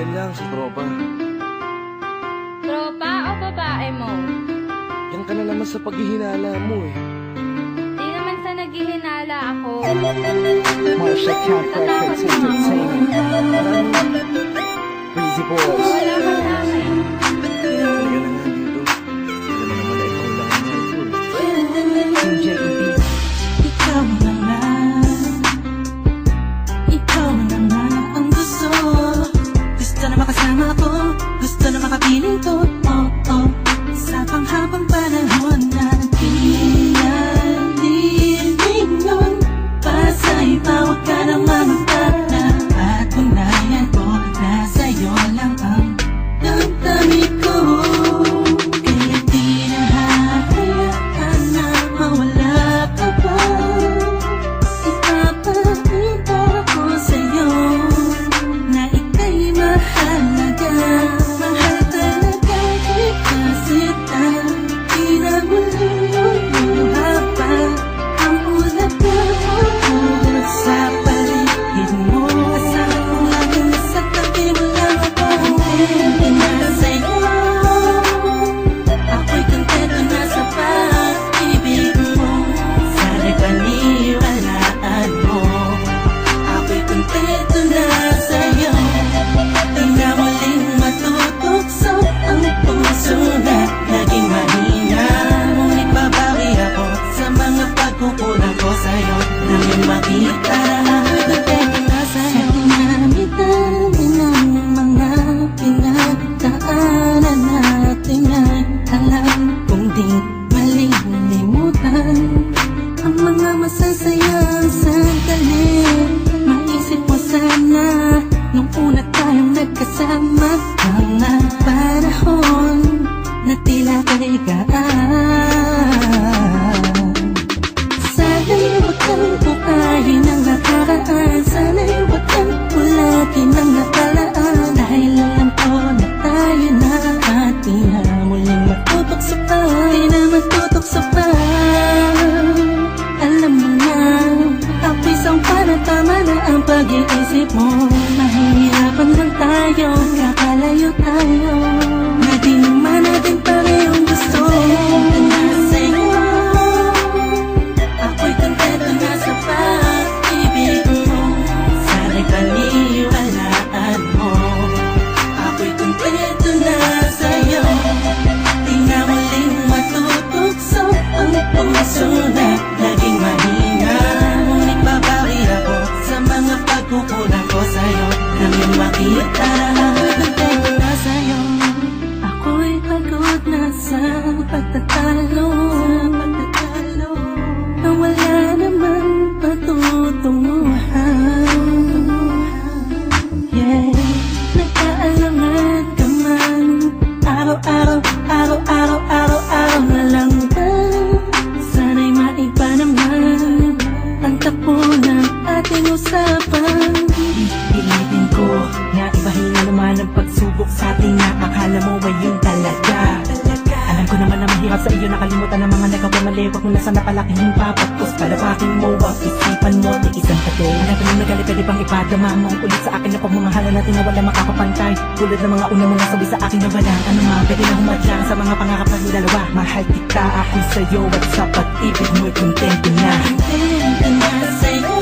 Yan lang, sa tropa. Tropa o babae mo? Yan ka na naman sa paghihinala mo eh. Di naman sa naghihinala ako. Marsha Count Records Entertainment. Breezy Boys. Wala ka sa akin. Halika na nga dito. Alam mo naman na ikaw lang ang mahal ko eh. Team JEB. Ikaw na nga. Ikaw na nga ang gusto. Gusto na makasama ko. Gusto na makapiling ko. Oh, oh. Sa panghabang panahon na pinalilingon. Pasa'y bawag ka na mamagpala. At unayan ko na sa'yo lang ang damdamin ko. Kaya di na hahayaan na mawala ka pa. Ipapakita ko sa'yo na ika'y mahalaga. Mahal talaga kita sita. Di na mululuha pa ang ulap na ako sa paligid mo. Asahan mo lagi nasa tabi mo lang ako. Kontento na sa'yo. Ako'y kontento na sa pag-ibig mo. Sana'y paniwalaan mo. Ako'y kontento na sa'yo. Di na muling matutukso ang puso na naging mahina. Ngunit babawi ako sa mga pagkukulang ko sa'yo. Nang yung makita na ako'y kontento na sa'yo. Sa dinami-dami ng mga pinagdaanan natin ay alam kong di malilimutan ang mga masasayang sandali. Maisip mo sana nung una tayong nagkasama. Mga panahon na tila kaigaan. Sana'y huwag kang bukayin ang nakaraan. Sana'y huwag kang ulatin ang nakalaan. Dahil alam ko na tayo na at di na muling matutokso pa. Di na matutokso pa. Alam mo na, ako'y sangpa na tama na ang pag-iisip mo. Mahihirapan lang tayo, kakalayo tayo. Na di naman natin parehong gusto. Kontento na sa'yo. Ako'y kontento na sa pag-ibig mo. Sana'y paniwalaan mo. Ako'y kontento na sa'yo. Di na muling matutokso ang puso na naging mahina. Ngunit babawi ako sa mga pagkukulang ko sa'yo. Nang yung makita na ako'y kontento na sa'yo. Ako'y pagod na sa pagtatalo. Na wala namang patutunguhan. Yeah, nagkaalangan ka man. Araw-araw na lang ba? Sana'y maiba naman ang takbo ng ating usapan. Pilitin ko na ibahin na naman ang pagsubok sa ating na akala mo ay yun talaga. Alam ko naman na mahirap sa iyo nakalimutan ang mga nagawa mali. Huwag mo na sana palakihin papagpos. Palapakin mo ang isipan mo di isang tabi. Alam ko nung nagali pwede bang ipadama mo ulit sa akin na pagmamahalan natin na wala makakapantay. Tulad ng mga una mo nasabi sa akin na wala ano nga pwede na humadlang sa mga pangarap natin dalawa. Mahal kita ako'y sa'yo at sa pag-ibig mo'y kontento na. Kontento na sa'yo.